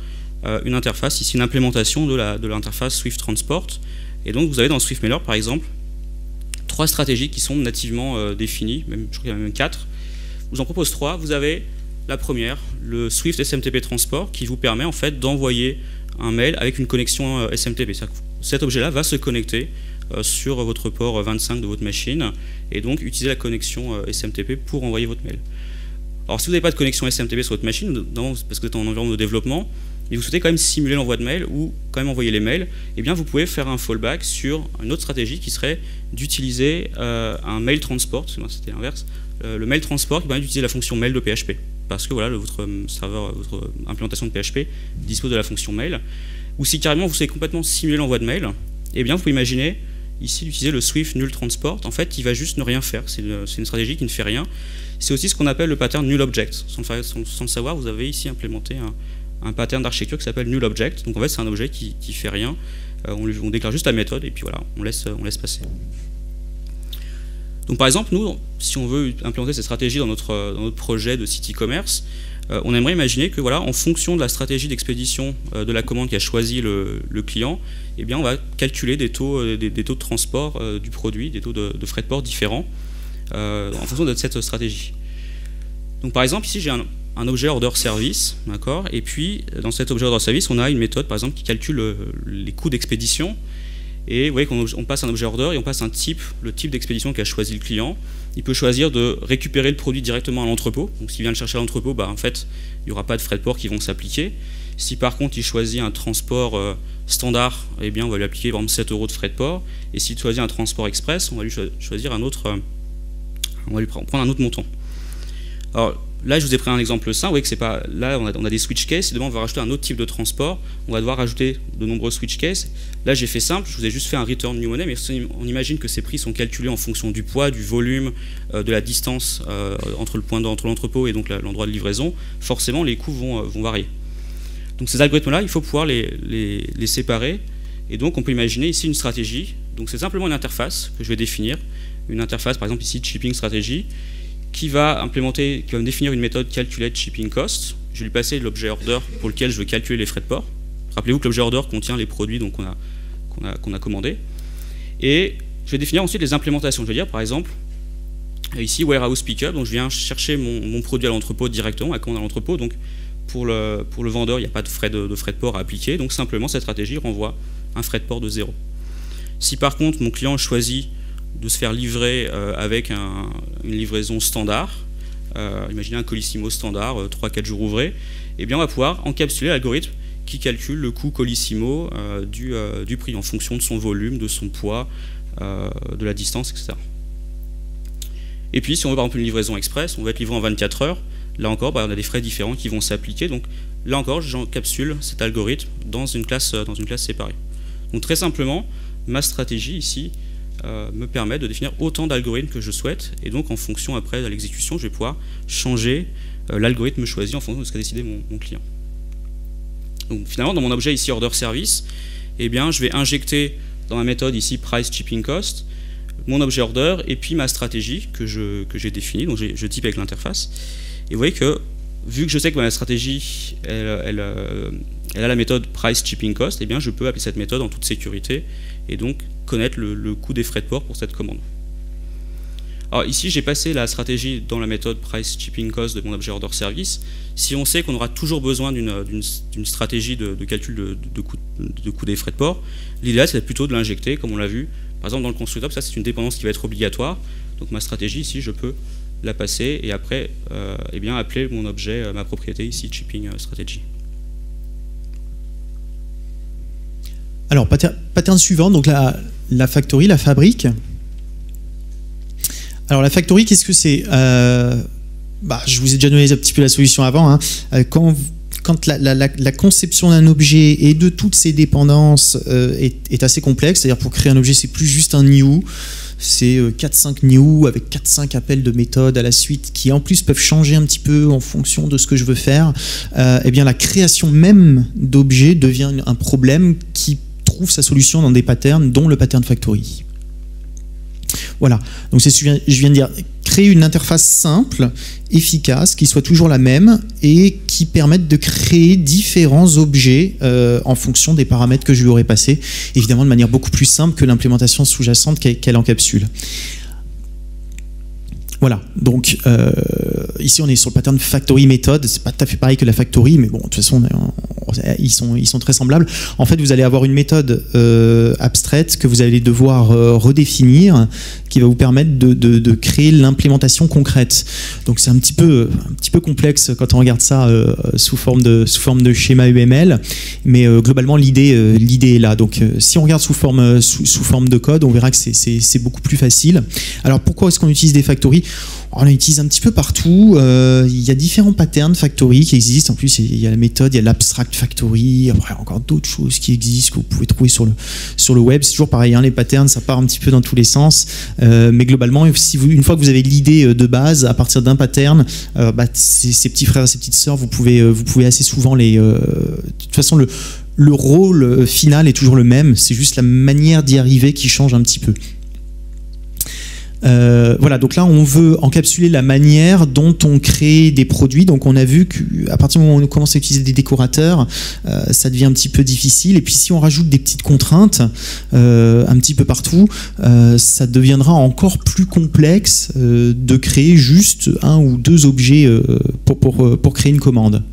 une interface, ici une implémentation de l'interface Swift Transport. Et donc vous avez dans SwiftMailer, par exemple, 3 stratégies qui sont nativement définies, je crois qu'il y en a même 4. Je vous en propose 3. Vous avez la première, le Swift SMTP Transport, qui vous permet en fait d'envoyer un mail avec une connexion SMTP. Cet objet-là va se connecter sur votre port 25 de votre machine et donc utiliser la connexion SMTP pour envoyer votre mail. Alors si vous n'avez pas de connexion SMTP sur votre machine, parce que vous êtes en environnement de développement, mais vous souhaitez quand même simuler l'envoi de mail ou quand même envoyer les mails, eh bien vous pouvez faire un fallback sur une autre stratégie qui serait d'utiliser un mail transport, c'était l'inverse, le mail transport qui permet d'utiliser la fonction mail de PHP. Parce que voilà, votre serveur, votre implémentation de PHP dispose de la fonction mail. Ou si carrément vous savez complètement simuler l'envoi de mail, eh bien vous pouvez imaginer ici d'utiliser le Swift null transport. En fait, il va juste ne rien faire. C'est une stratégie qui ne fait rien. C'est aussi ce qu'on appelle le pattern null object. Sans le savoir, vous avez ici implémenté un pattern d'architecture qui s'appelle null object. Donc en fait, c'est un objet qui fait rien. On déclare juste la méthode et puis voilà, on laisse passer. Donc par exemple, nous, si on veut implémenter cette stratégie dans notre projet de site e-commerce, on aimerait imaginer que voilà, en fonction de la stratégie d'expédition de la commande qu'a choisi le client, eh bien, on va calculer des taux de transport du produit, des taux de frais de port différents en fonction de cette stratégie. Donc par exemple, ici j'ai un objet order service, d'accord, et puis dans cet objet order service, on a une méthode par exemple qui calcule les coûts d'expédition. Et vous voyez qu'on passe un objet order et on passe le type d'expédition qu'a choisi le client. Il peut choisir de récupérer le produit directement à l'entrepôt. Donc s'il vient le chercher à l'entrepôt, en fait, il n'y aura pas de frais de port qui vont s'appliquer. Si par contre il choisit un transport standard, eh bien on va lui appliquer par exemple 7 € de frais de port. Et s'il choisit un transport express, on va lui choisir on va lui prendre un autre montant. Alors là, je vous ai pris un exemple simple. Vous voyez que c'est pas, là, on a des switch cases, et demain, on va rajouter un autre type de transport. On va devoir rajouter de nombreux switch cases. Là, j'ai fait simple, je vous ai juste fait un return new money, mais on imagine que ces prix sont calculés en fonction du poids, du volume, de la distance entre l'entrepôt et donc l'endroit de livraison. Forcément, les coûts vont varier. Donc ces algorithmes-là, il faut pouvoir les séparer. Et donc, on peut imaginer ici une stratégie. Donc, c'est simplement une interface que je vais définir. Une interface, par exemple, ici, de shipping strategy, qui va me définir une méthode calculate shipping cost. Je vais lui passer l'objet order pour lequel je veux calculer les frais de port. Rappelez-vous que l'objet order contient les produits qu'on a commandés. Et je vais définir ensuite les implémentations. Je vais dire, par exemple, ici, warehouse pickup. Donc, je viens chercher mon produit à l'entrepôt directement, à commande à l'entrepôt. Donc, pour le vendeur, il n'y a pas de frais de port à appliquer. Donc, simplement, cette stratégie renvoie un frais de port de 0. Si par contre, mon client choisit de se faire livrer avec une livraison standard, imaginez un Colissimo standard, 3-4 jours ouvrés, eh bien on va pouvoir encapsuler l'algorithme qui calcule le coût Colissimo du prix en fonction de son volume, de son poids, de la distance, etc. Et puis si on veut par exemple une livraison express, on va être livré en 24 heures, là encore on a des frais différents qui vont s'appliquer, donc là encore j'encapsule cet algorithme dans une classe séparée. Donc très simplement, ma stratégie ici me permet de définir autant d'algorithmes que je souhaite, et donc en fonction après de l'exécution, je vais pouvoir changer l'algorithme choisi en fonction de ce qu'a décidé mon client. Donc finalement, dans mon objet ici order service, eh bien, je vais injecter dans ma méthode ici price shipping cost mon objet order et puis ma stratégie que j'ai définie, donc je type avec l'interface. Et vous voyez que vu que je sais que ma stratégie elle a la méthode price shipping cost, eh bien je peux appeler cette méthode en toute sécurité et donc connaître le coût des frais de port pour cette commande. Alors ici j'ai passé la stratégie dans la méthode price shipping cost de mon objet order service. Si on sait qu'on aura toujours besoin d'une stratégie de calcul de coût des frais de port, l'idéal c'est plutôt de l'injecter comme on l'a vu. Par exemple dans le constructeur, ça c'est une dépendance qui va être obligatoire. Donc ma stratégie ici je peux la passer et après eh bien, appeler mon objet, ma propriété ici shipping strategy. Alors, pattern suivant, donc la factory, la fabrique. Alors, la factory, qu'est-ce que c'est je vous ai déjà donné un petit peu la solution avant. Hein. Quand la conception d'un objet et de toutes ses dépendances est assez complexe, c'est-à-dire pour créer un objet, c'est plus juste un new, c'est 4-5 new avec 4-5 appels de méthode à la suite qui en plus peuvent changer un petit peu en fonction de ce que je veux faire. Eh bien, la création même d'objets devient un problème qui trouve sa solution dans des patterns, dont le pattern factory. Voilà, donc c'est ce que je viens de dire. Créer une interface simple, efficace, qui soit toujours la même et qui permette de créer différents objets en fonction des paramètres que je lui aurais passés, évidemment de manière beaucoup plus simple que l'implémentation sous-jacente qu'elle encapsule. Voilà, donc ici on est sur le pattern factory méthode, c'est pas tout à fait pareil que la factory, mais bon, de toute façon ils sont très semblables. En fait, vous allez avoir une méthode abstraite que vous allez devoir redéfinir, qui va vous permettre de créer l'implémentation concrète. Donc c'est un petit peu complexe quand on regarde ça sous forme de schéma UML, mais globalement l'idée est là. Donc si on regarde sous forme de code, on verra que c'est beaucoup plus facile. Alors pourquoi est-ce qu'on utilise des factories ? On l'utilise un petit peu partout. Il y a différents patterns factory qui existent. En plus, il y a la méthode, il y a l'abstract factory. Après, encore d'autres choses qui existent que vous pouvez trouver sur le web. C'est toujours pareil, hein, les patterns, ça part un petit peu dans tous les sens. Mais globalement, une fois que vous avez l'idée de base, à partir d'un pattern, ces petits frères et ces petites sœurs, vous pouvez assez souvent les. De toute façon, le rôle final est toujours le même. C'est juste la manière d'y arriver qui change un petit peu. Voilà, donc là on veut encapsuler la manière dont on crée des produits. Donc on a vu qu'à partir du moment où on commence à utiliser des décorateurs, ça devient un petit peu difficile. Et puis si on rajoute des petites contraintes un petit peu partout, ça deviendra encore plus complexe de créer juste un ou deux objets pour créer une commande.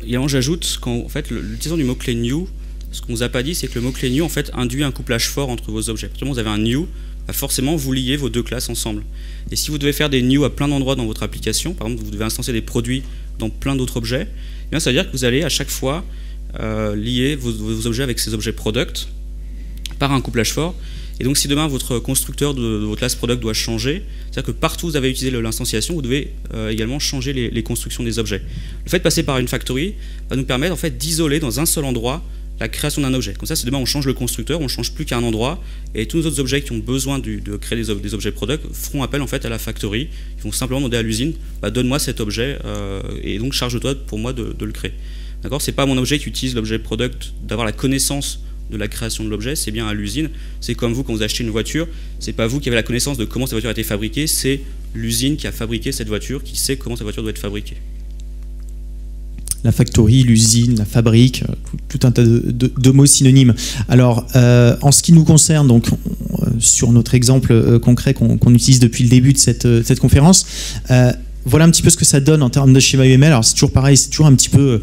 Également j'ajoute qu'en fait l'utilisation du mot-clé new, ce qu'on vous a pas dit, c'est que le mot-clé new en fait induit un couplage fort entre vos objets. Actuellement vous avez un new, forcément vous liez vos deux classes ensemble. Et si vous devez faire des new à plein d'endroits dans votre application, par exemple vous devez instancier des produits dans plein d'autres objets, eh bien ça veut dire que vous allez à chaque fois lier vos objets avec ces objets product par un couplage fort. Et donc si demain votre constructeur de votre classe product doit changer, c'est-à-dire que partout où vous avez utilisé l'instanciation, vous devez également changer les constructions des objets. Le fait de passer par une factory va nous permettre en fait d'isoler dans un seul endroit la création d'un objet. Comme ça, si demain on change le constructeur, on ne change plus qu'à un endroit, et tous nos autres objets qui ont besoin de créer des objets product feront appel en fait à la factory. Ils vont simplement demander à l'usine, donne-moi cet objet, et donc charge-toi pour moi de le créer. D'accord ? C'est pas mon objet qui utilise l'objet product d'avoir la connaissance de la création de l'objet, c'est bien à l'usine. C'est comme vous quand vous achetez une voiture, c'est pas vous qui avez la connaissance de comment cette voiture a été fabriquée, c'est l'usine qui a fabriqué cette voiture, qui sait comment cette voiture doit être fabriquée. La factory, l'usine, la fabrique, tout un tas de mots synonymes. Alors, en ce qui nous concerne, donc, sur notre exemple concret qu'on utilise depuis le début de cette conférence, voilà un petit peu ce que ça donne en termes de schéma UML. Alors, c'est toujours pareil, c'est toujours un petit peu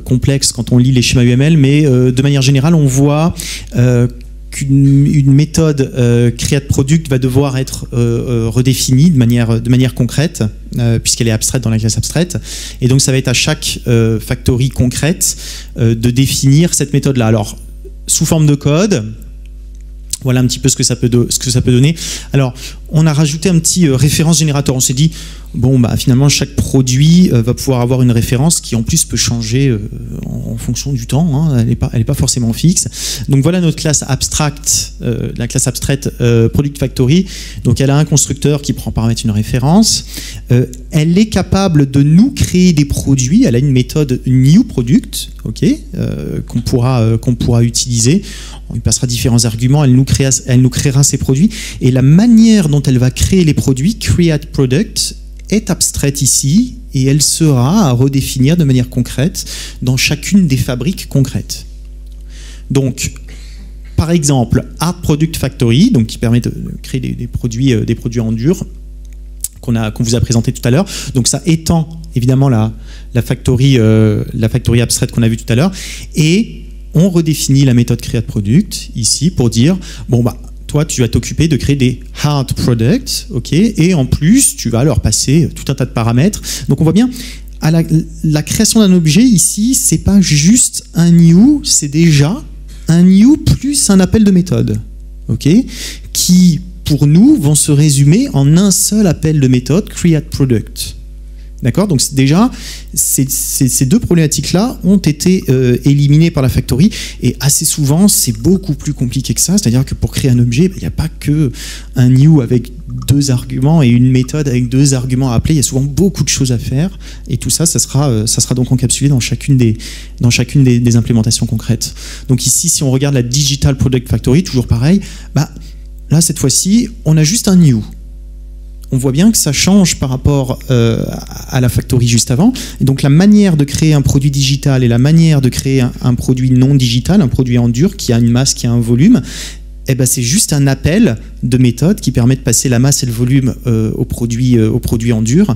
complexe quand on lit les schémas UML, mais de manière générale, on voit qu'une méthode createProduct va devoir être redéfinie de manière concrète, puisqu'elle est abstraite dans la classe abstraite. Et donc ça va être à chaque factory concrète de définir cette méthode-là. Alors, sous forme de code, voilà un petit peu ce que ça peut donner. Alors, on a rajouté un petit référence générateur. On s'est dit, bon, finalement, chaque produit va pouvoir avoir une référence qui, en plus, peut changer en fonction du temps. Hein. Elle n'est pas forcément fixe. Donc, voilà notre classe abstract, la classe abstraite Product Factory. Donc, elle a un constructeur qui prend paramètre une référence. Elle est capable de nous créer des produits. Elle a une méthode newProduct, qu'on pourra utiliser. On lui passera différents arguments, elle nous créera ses produits. Et la manière dont elle va créer les produits, createProduct, est abstraite ici et elle sera à redéfinir de manière concrète dans chacune des fabriques concrètes. Donc, par exemple, ArtProductFactory, donc qui permet de créer des produits en dur, qu'on vous a présenté tout à l'heure. Donc ça étend évidemment la factory abstraite qu'on a vue tout à l'heure. Et on redéfinit la méthode createProduct ici pour dire, bon toi tu vas t'occuper de créer des hard products, et en plus tu vas leur passer tout un tas de paramètres. Donc on voit bien, à la création d'un objet ici, c'est pas juste un new, c'est déjà un new plus un appel de méthode, qui pour nous vont se résumer en un seul appel de méthode createProduct. D'accord ? Donc déjà, ces deux problématiques-là ont été éliminées par la factory, et assez souvent, c'est beaucoup plus compliqué que ça. C'est-à-dire que pour créer un objet, il n'y a pas que un new avec 2 arguments et une méthode avec 2 arguments à appeler. Il y a souvent beaucoup de choses à faire, et tout ça, ça sera donc encapsulé dans chacune des implémentations concrètes. Donc ici, si on regarde la Digital Product Factory, toujours pareil, là, cette fois-ci, on a juste un new. On voit bien que ça change par rapport à la factory juste avant. Et donc la manière de créer un produit digital et la manière de créer un produit non digital, un produit en dur qui a une masse, qui a un volume, c'est juste un appel de méthode qui permet de passer la masse et le volume au produit en dur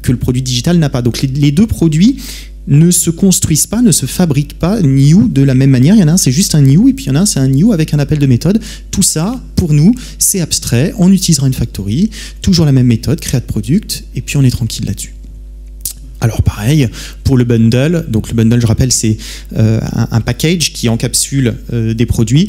que le produit digital n'a pas. Donc les deux produits ne se construisent pas, ne se fabriquent pas new de la même manière. Il y en a un, c'est juste un new, et puis il y en a un, c'est un new avec un appel de méthode. Tout ça, pour nous, c'est abstrait. On utilisera une factory, toujours la même méthode, createProduct, et puis on est tranquille là-dessus. Alors pareil, pour le bundle, donc le bundle, je rappelle, c'est un package qui encapsule des produits.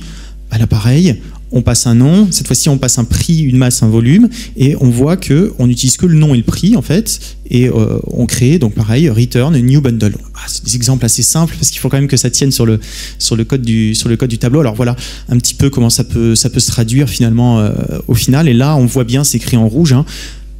Là, pareil, on passe un nom, cette fois-ci on passe un prix, une masse, un volume, et on voit qu'on n'utilise que le nom et le prix en fait, et on crée donc pareil, return, new bundle. C'est des exemples assez simples parce qu'il faut quand même que ça tienne sur le code du tableau. Alors voilà un petit peu comment ça peut se traduire finalement au final, et là on voit bien, c'est écrit en rouge, hein.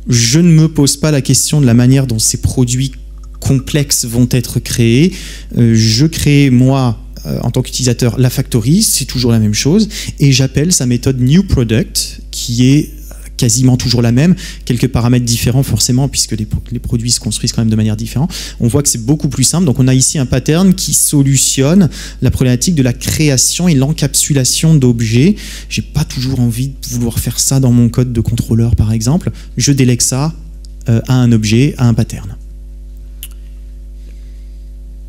Je ne me pose pas la question de la manière dont ces produits complexes vont être créés. Je crée moi en tant qu'utilisateur la factory, c'est toujours la même chose, et j'appelle sa méthode newProduct qui est quasiment toujours la même, quelques paramètres différents forcément puisque les produits se construisent quand même de manière différente. On voit que c'est beaucoup plus simple, donc on a ici un pattern qui solutionne la problématique de la création et l'encapsulation d'objets. J'ai pas toujours envie de vouloir faire ça dans mon code de contrôleur par exemple, je délègue ça à un objet, à un pattern.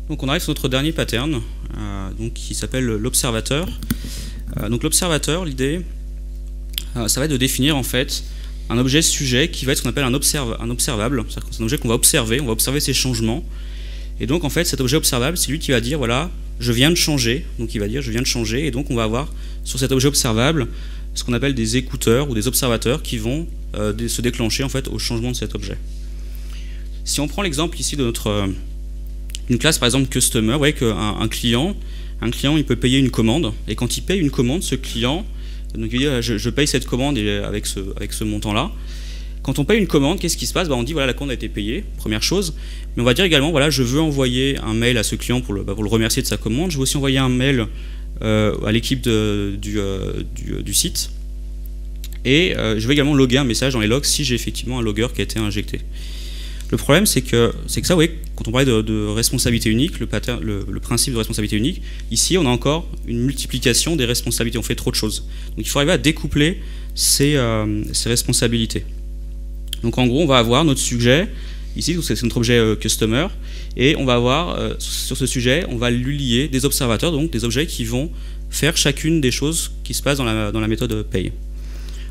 Donc on arrive sur notre dernier pattern, qui s'appelle l'observateur. Donc l'observateur, l'idée, ça va être de définir en fait un objet sujet qui va être ce qu'on appelle un observable. C'est un objet qu'on va observer ses changements. Et donc en fait cet objet observable, c'est lui qui va dire voilà, je viens de changer, donc il va dire je viens de changer, et donc on va avoir sur cet objet observable ce qu'on appelle des écouteurs ou des observateurs qui vont se déclencher en fait au changement de cet objet. Si on prend l'exemple ici de une classe par exemple customer, vous voyez qu'un client, il peut payer une commande, et quand il paye une commande, ce client, donc il dit je paye cette commande avec ce montant-là. Quand on paye une commande, qu'est-ce qui se passe? On dit voilà, la commande a été payée, première chose, mais on va dire également voilà, je veux envoyer un mail à ce client pour le remercier de sa commande, je veux aussi envoyer un mail à l'équipe du site, et je vais également loguer un message dans les logs si j'ai effectivement un logger qui a été injecté. Le problème, c'est que ça, vous voyez, quand on parlait de responsabilité unique, le principe de responsabilité unique, ici, on a encore une multiplication des responsabilités. On fait trop de choses. Donc, il faut arriver à découpler ces responsabilités. Donc, en gros, on va avoir notre sujet, ici, c'est notre objet customer, et on va avoir, sur ce sujet, on va lui lier des observateurs, donc des objets qui vont faire chacune des choses qui se passent dans la méthode pay.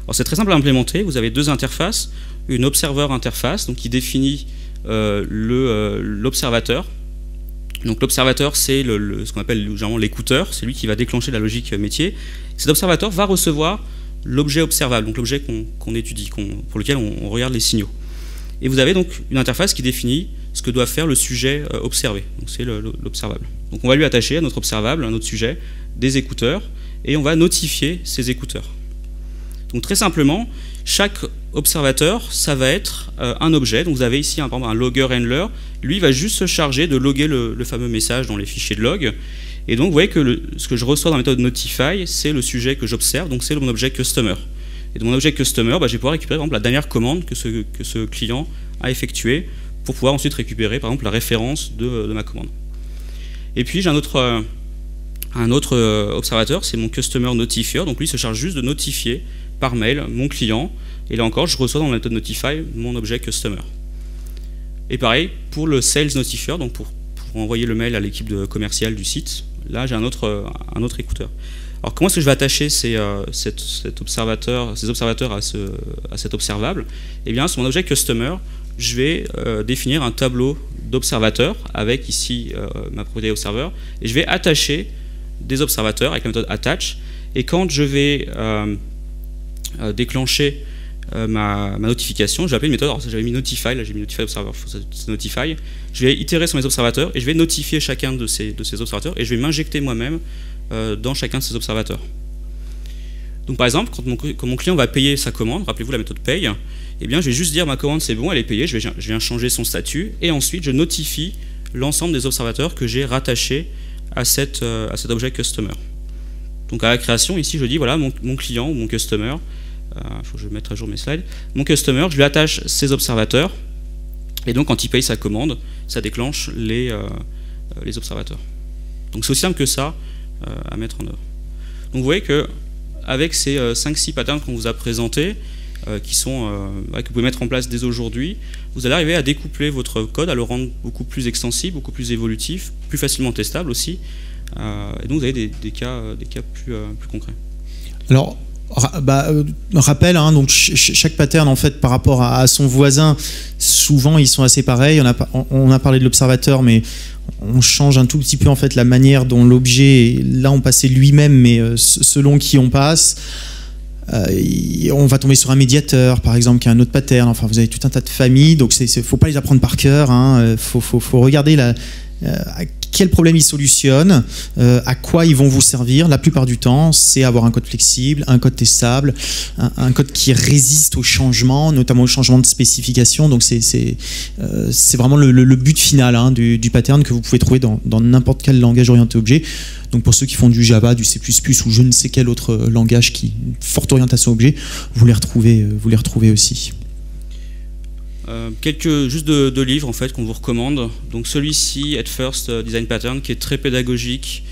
Alors, c'est très simple à implémenter. Vous avez deux interfaces. Une observer interface, donc qui définit l'observateur. Donc l'observateur, c'est ce qu'on appelle généralement l'écouteur, c'est lui qui va déclencher la logique métier. Cet observateur va recevoir l'objet observable, donc l'objet qu'on étudie, pour lequel on regarde les signaux. Et vous avez donc une interface qui définit ce que doit faire le sujet observé, donc c'est l'observable. Donc on va lui attacher à notre observable, à notre sujet, des écouteurs, et on va notifier ces écouteurs. Donc très simplement, chaque observateur, ça va être un objet. Donc vous avez ici par exemple, un logger handler. Lui, il va juste se charger de loguer le fameux message dans les fichiers de log. Et donc vous voyez que ce que je reçois dans la méthode notify, c'est le sujet que j'observe, donc c'est mon objet customer. Et de mon objet customer, je vais pouvoir récupérer par exemple, la dernière commande que ce client a effectuée pour pouvoir ensuite récupérer par exemple, la référence de ma commande. Et puis j'ai un autre observateur, c'est mon customer notifier. Donc lui, il se charge juste de notifier par mail mon client, et là encore je reçois dans la méthode notify mon objet customer. Et pareil pour le sales notifier, donc pour envoyer le mail à l'équipe commerciale du site, là j'ai un autre écouteur. Alors comment est-ce que je vais attacher ces observateurs à cet observable? Eh bien sur mon objet customer, je vais définir un tableau d'observateurs avec ici ma propriété observer, et je vais attacher des observateurs avec la méthode attach, et quand je vais déclencher ma notification, je vais appeler une méthode, alors j'avais mis notify, là j'ai mis notify observer, c'est notify, je vais itérer sur mes observateurs et je vais notifier chacun de ces observateurs et je vais m'injecter moi-même dans chacun de ces observateurs. Donc par exemple, quand mon client va payer sa commande, rappelez-vous la méthode pay, eh bien je vais juste dire ma commande c'est bon, elle est payée, je viens changer son statut et ensuite je notifie l'ensemble des observateurs que j'ai rattachés à cet objet customer. Donc à la création, ici je dis voilà mon client ou mon customer, il faut que je mette à jour mes slides, mon customer, je lui attache ses observateurs, et donc quand il paye sa commande, ça déclenche les observateurs. Donc c'est aussi simple que ça à mettre en œuvre. Donc vous voyez que avec ces 5-6 patterns qu'on vous a présentés, que vous pouvez mettre en place dès aujourd'hui, vous allez arriver à découpler votre code, à le rendre beaucoup plus extensible, beaucoup plus évolutif, plus facilement testable aussi. Et donc vous avez des cas plus concrets. Alors, rappel, hein, donc chaque pattern en fait par rapport à son voisin, souvent ils sont assez pareils. On a parlé de l'observateur, mais on change un tout petit peu en fait la manière dont l'objet, là on passait lui-même, mais selon qui on passe. On va tomber sur un médiateur par exemple qui a un autre pattern. Enfin vous avez tout un tas de familles, donc faut pas les apprendre par cœur, hein. Faut regarder à quel problème ils solutionnent, à quoi ils vont vous servir. La plupart du temps, c'est avoir un code flexible, un code testable, un code qui résiste aux changements, notamment aux changements de spécification. Donc c'est vraiment le but final, hein, du pattern que vous pouvez trouver dans n'importe quel langage orienté objet. Donc pour ceux qui font du Java, du C++ ou je ne sais quel autre langage qui forte orientation objet, vous les retrouvez aussi. Juste de livres en fait qu'on vous recommande. Donc celui-ci, At First Design Pattern, qui est très pédagogique,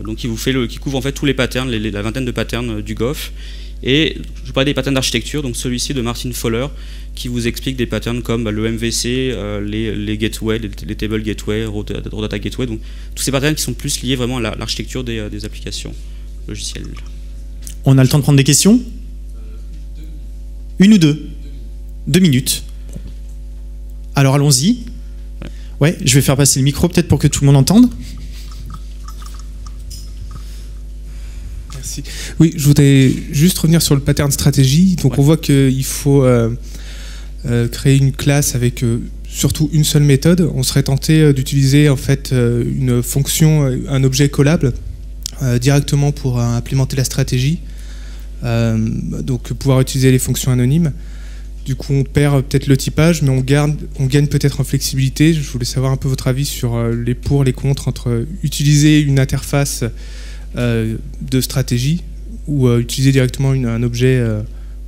donc qui couvre en fait tous les patterns, la vingtaine de patterns du GOF. Et je parlais des patterns d'architecture, donc celui-ci de Martin Fowler, qui vous explique des patterns comme le MVC, les gateways, les table gateways, raw data gateway, donc tous ces patterns qui sont plus liés vraiment à l'architecture des applications logicielles. On a le temps de prendre des questions? Une ou deux? 2 minutes. Alors allons-y. Ouais, je vais faire passer le micro peut-être pour que tout le monde entende. Merci. Oui, je voudrais juste revenir sur le pattern stratégie. Donc on voit qu'il faut créer une classe avec surtout une seule méthode. On serait tenté d'utiliser en fait une fonction, un objet collable directement pour implémenter la stratégie. Donc pouvoir utiliser les fonctions anonymes. Du coup, on perd peut-être le typage, mais on gagne peut-être en flexibilité. Je voulais savoir un peu votre avis sur les pour, les contre entre utiliser une interface de stratégie ou utiliser directement un objet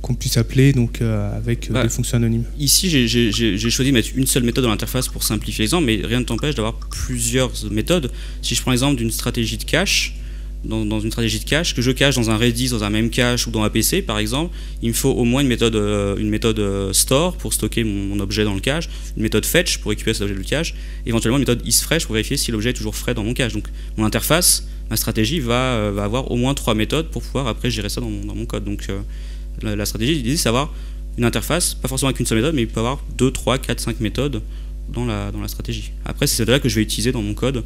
qu'on puisse appeler donc, avec des fonctions anonymes. Ici, j'ai choisi de mettre une seule méthode dans l'interface pour simplifier l'exemple, mais rien ne t'empêche d'avoir plusieurs méthodes. Si je prends l'exemple d'une stratégie de cache, dans une stratégie de cache, que je cache dans un Redis, dans un même cache ou dans APC par exemple, il me faut au moins une méthode store pour stocker mon objet dans le cache, une méthode fetch pour récupérer cet objet du cache, éventuellement une méthode isFresh pour vérifier si l'objet est toujours frais dans mon cache. Donc mon interface, ma stratégie va avoir au moins 3 méthodes pour pouvoir après gérer ça dans mon code. Donc la stratégie, l'idée c'est d'avoir une interface, pas forcément avec une seule méthode, mais il peut avoir 2, 3, 4, 5 méthodes dans la stratégie. Après c'est celle-là que je vais utiliser dans mon code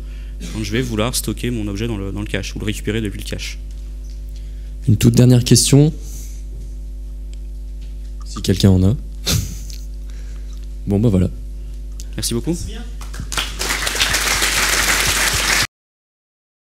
quand je vais vouloir stocker mon objet dans le cache ou le récupérer depuis le cache. Une toute dernière question, si quelqu'un en a. Bon bah voilà. Merci beaucoup.